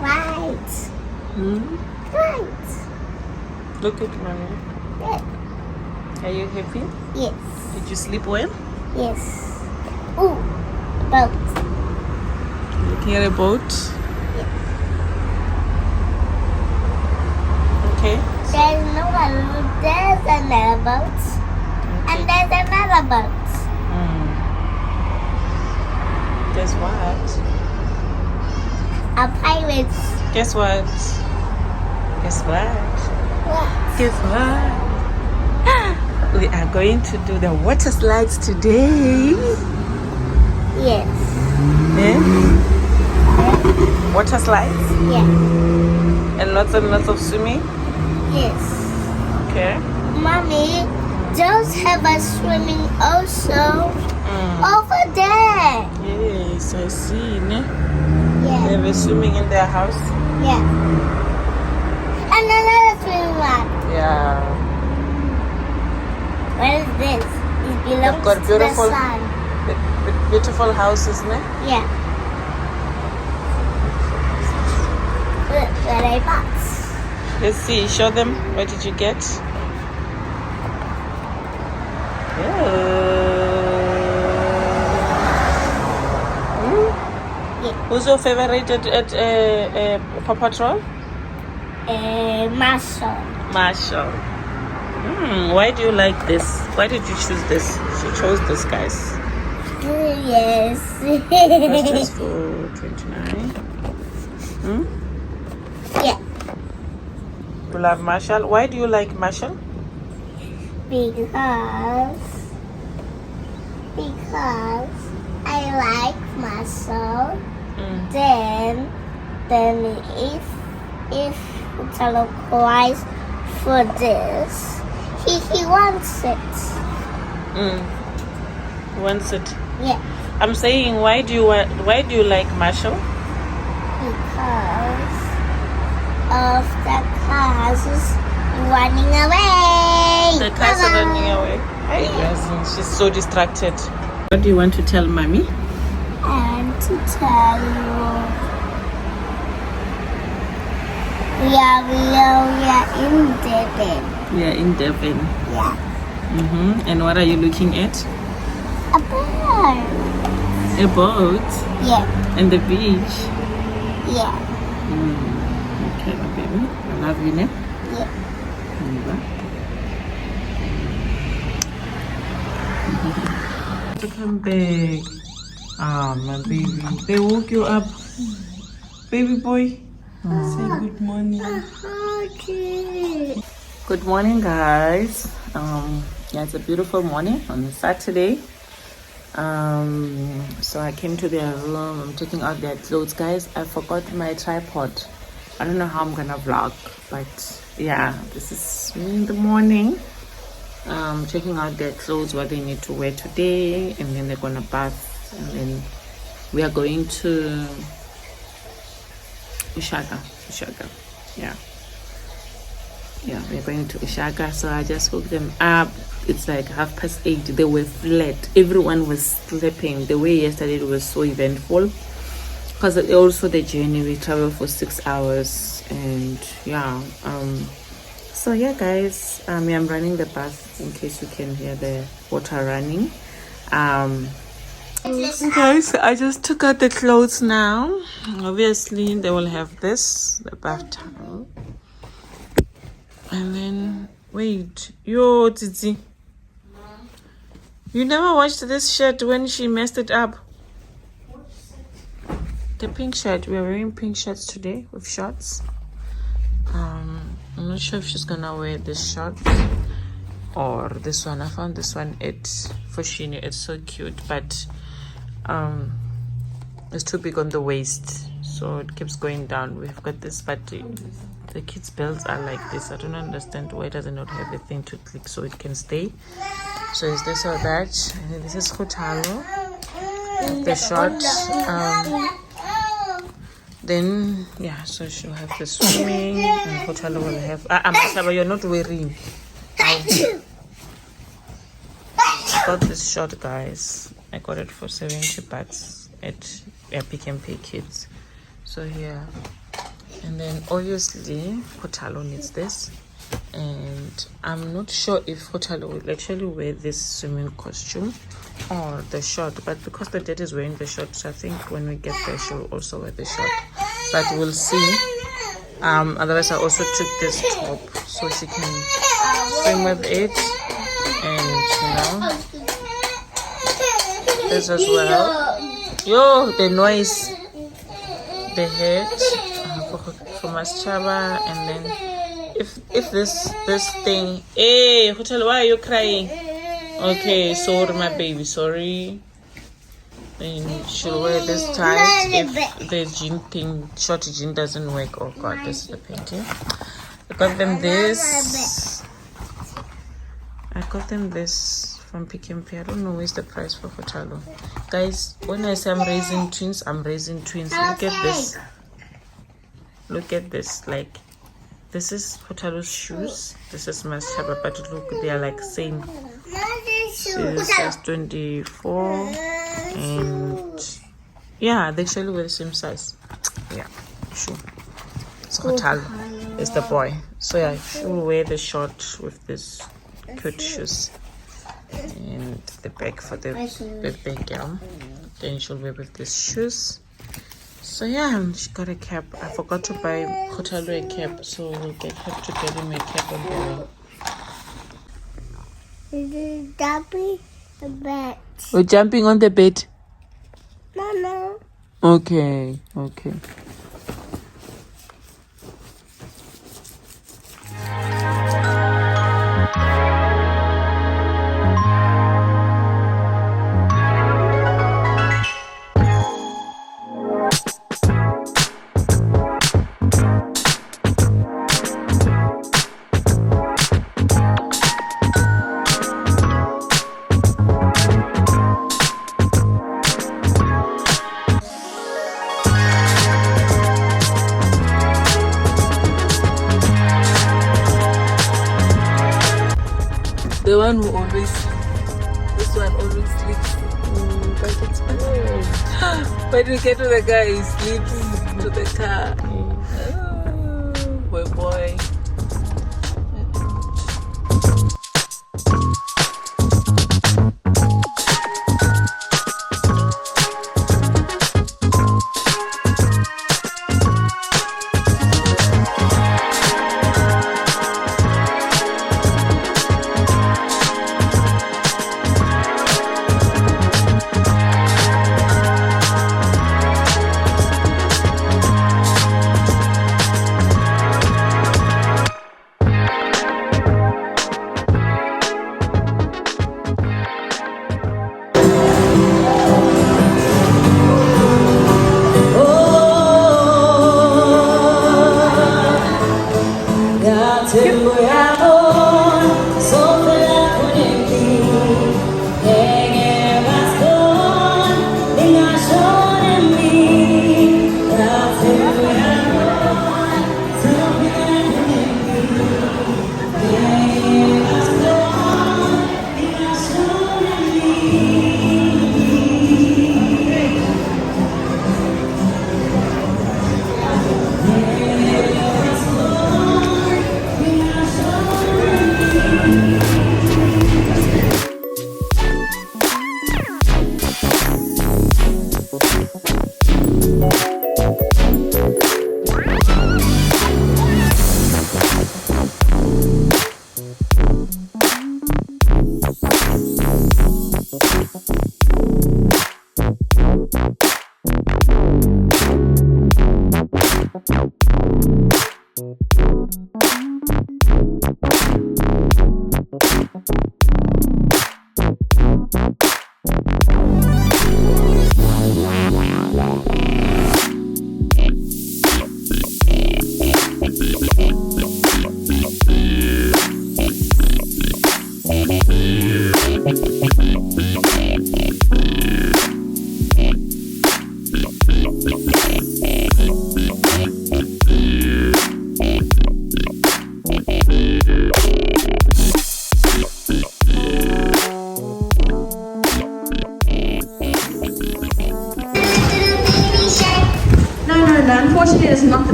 Right. Right. Look at mommy. Yeah. Are you happy? Yes. Did you sleep well? Yes. Ooh, boat. Looking at a boat? Yes. Okay. There's another boat. And there's another boat. Guess what? A pirate. Guess what? Guess what? What? Guess what? We are going to do the water slides today. Yes. Eh? Water slides? Yeah. And lots of swimming? Yes. Okay. Mommy, those have a swimming also over there. Yes, I see. Ne? Yeah. They were swimming in their house. Yeah. And another swimming rod. Yeah. What is this? It belongs got to the beautiful- sun. Beautiful houses, ne? Yeah. Look what I bought. Let's see. Show them. What did you get? Yeah. Who's your favorite at Paw Patrol? Marshall. Marshall. Why do you like this? Why did you choose this? She chose this, guys. Yes. What's this for? 29. Yeah. You love Marshall. Why do you like Marshall? Because I like Marshall. Then if Utalo cries for this, he wants it. Wants it. Yeah. I'm saying, why do you like Marshall? Because of the cars running away. The cars are running away. Hey, she's so distracted. What do you want to tell mommy? And to tell you, we are in Durban. We are in Durban. Yeah. And what are you looking at? A bird. A boat. Yeah. And the beach. Yeah. Okay, my baby. I love you, ne? Yeah. Come back. Ah, my baby. They woke you up. Baby boy. Say good morning. Okay. Good morning, guys. Yeah, it's a beautiful morning on a Saturday. So I came to their room. I'm taking out their clothes, guys. I forgot my tripod. I don't know how I'm gonna vlog, but yeah, this is me in the morning. Checking out their clothes, what they need to wear today, and then they're gonna bath, and then we are going to Ushaka. Yeah, we're going to Ushaka. So I just woke them up. It's like 8:30. They were flat. Everyone was sleeping. The way yesterday it was so eventful, because also the journey, we traveled for 6 hours, and yeah. So yeah, guys, I'm running the bath in case you can hear the water running. Guys, I just took out the clothes now. Obviously, they will have this, the bath towel. And then, wait, yo, Titi. You never watched this shirt when she messed it up? The pink shirt. We are wearing pink shirts today with shorts. I'm not sure if she's gonna wear this short or this one. I found this one for Shini. It's so cute, but it's too big on the waist, so it keeps going down. We've got this, but the kids' belts are like this. I don't understand why it does not have a thing to click so it can stay. So is this or that? And then this is Hotalo, the short. Then yeah, so she'll have the swimming, and Hotalo will have. Masaba, you're not wearing. I got this shot, guys. I got it for 70 bucks at Pick and Pay Kids. So yeah, and then obviously Kotalo needs this, and I'm not sure if Kotalo will actually wear this swimming costume or the short, but because the dad is wearing the short, so I think when we get there she'll also wear the short, but we'll see. Otherwise I also took this top so she can swim with it, and this as well. Yo, the noise, the head for Maschaba, and then if this thing. Hey, Hotel, why are you crying? Okay, sorry, my baby, sorry. Then she'll wear this tight if the jean thing, short jean doesn't work. Oh God, this is the painting. I got them this. I got them this from Pick and Pay. I don't know where's the price for Hotalo. Guys, when I say I'm raising twins, I'm raising twins. Look at this. Look at this. Like, this is Hotalo's shoes. This is Maschaba, but look, they are like same. This is 24, and yeah, they actually wear the same size. Yeah, sure. So Hotalo is the boy. So yeah, she'll wear the short with this cute shoes, and the bag for the big girl. Then she'll wear with these shoes. So yeah, she got a cap. I forgot to buy Kotalo a cap, so we'll have to get him a cap on the way. Jumping the bed. We're jumping on the bed. No. Okay. The one who always, this one always sleeps. But it's funny. When we get to the guy, he sleeps to the car. Oh, boy.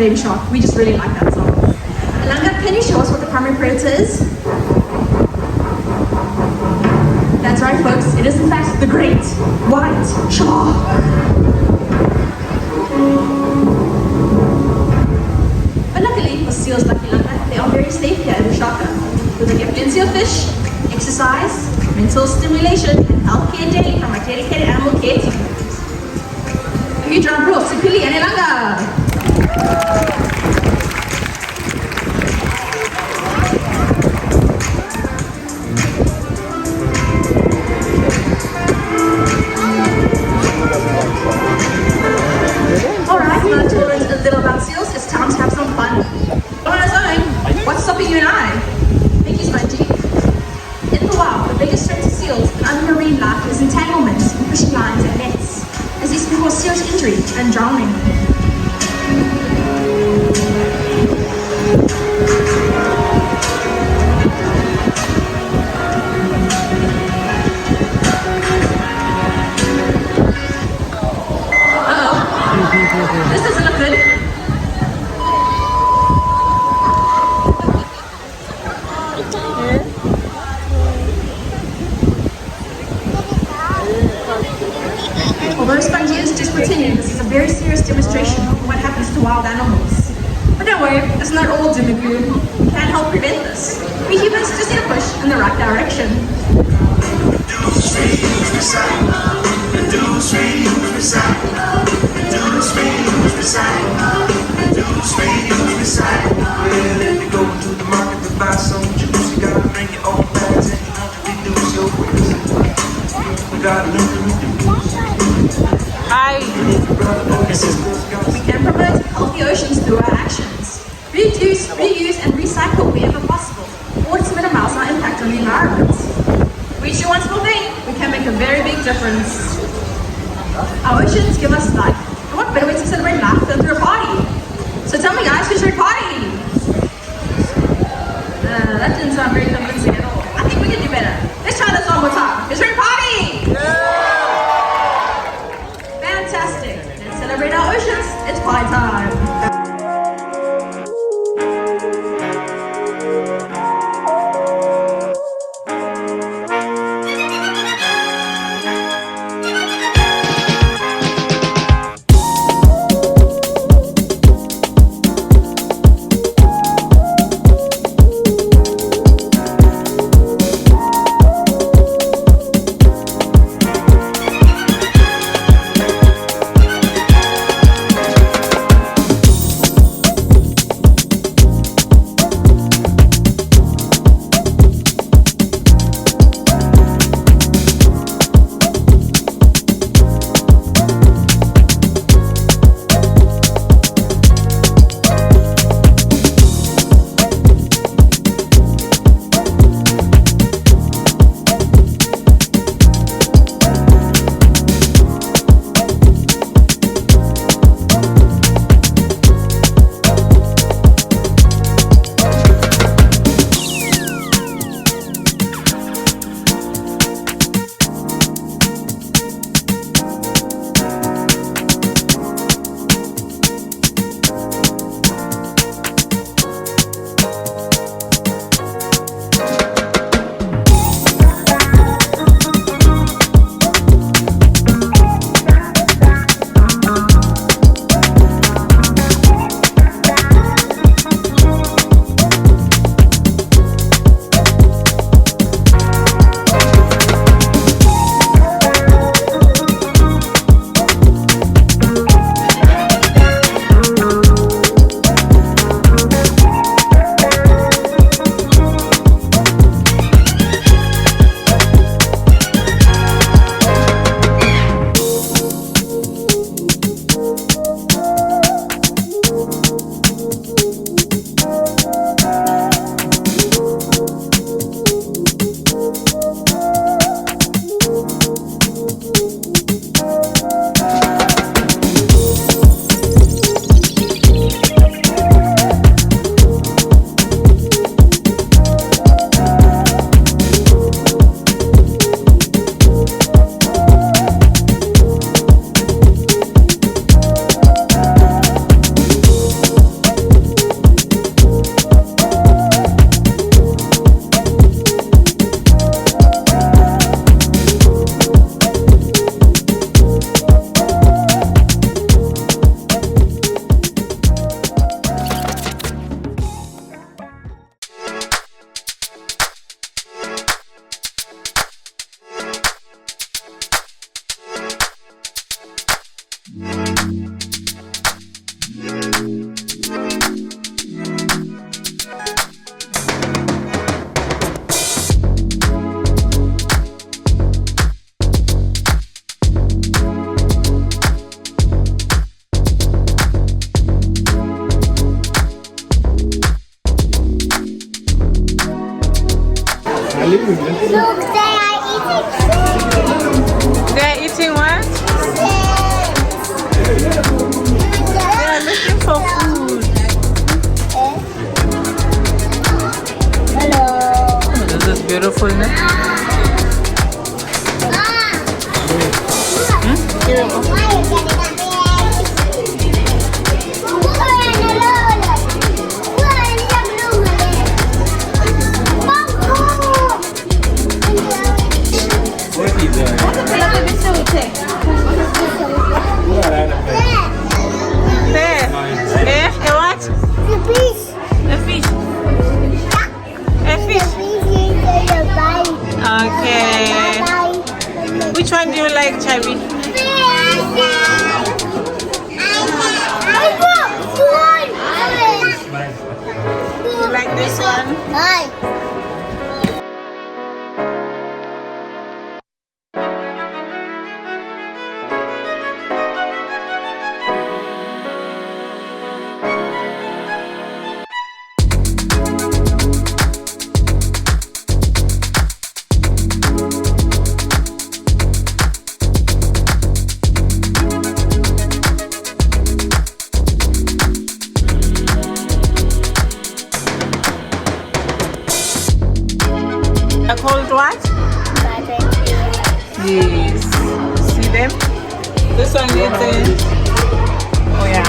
baby shark. We just really like that song. Alanga, can you show us what the primary predator is? That's right, folks. It is in fact the great white shark. But luckily for seals like Alanga, they are very safe here at Ushaka, where they get plenty of fish, exercise, mental stimulation, and healthcare daily from our dedicated animal care team. A huge round of applause to Pili and Alanga. Alright, now that you learned a little about seals, it's time to have some fun. On its own, what's stopping you and I? Thank you, Spongy. In the wild, the biggest threat to seals and other marine life is entanglements, fishing lines, and nets, as these can cause serious injury and drowning. This doesn't look good. Although Spongy is just pretending, this is a very serious demonstration of what happens to wild animals. But don't worry, it's not all doom and gloom. We can help prevent this. We humans just need a push in the right direction. We can promote healthy oceans through our actions. Reduce, reuse, and recycle wherever possible, or to minimize our impact on the environment. We each do one small thing, we can make a very big difference. Our oceans give us life, and what better way to celebrate life than through a party? So tell me guys, who's ready to party? That didn't sound very convincing at all. I think we can do better. Let's try this one more time. Who's ready to party? Fantastic. Let's celebrate our oceans. It's party time. Look, they are eating food. They're eating what? They're looking for food. Hello. This is beautiful, no? There. Eh? A what? The fish. A fish. A fish. Okay. Which one do you like, Chabi? You like this one? A cold what? Yes. See them? This one is oh yeah.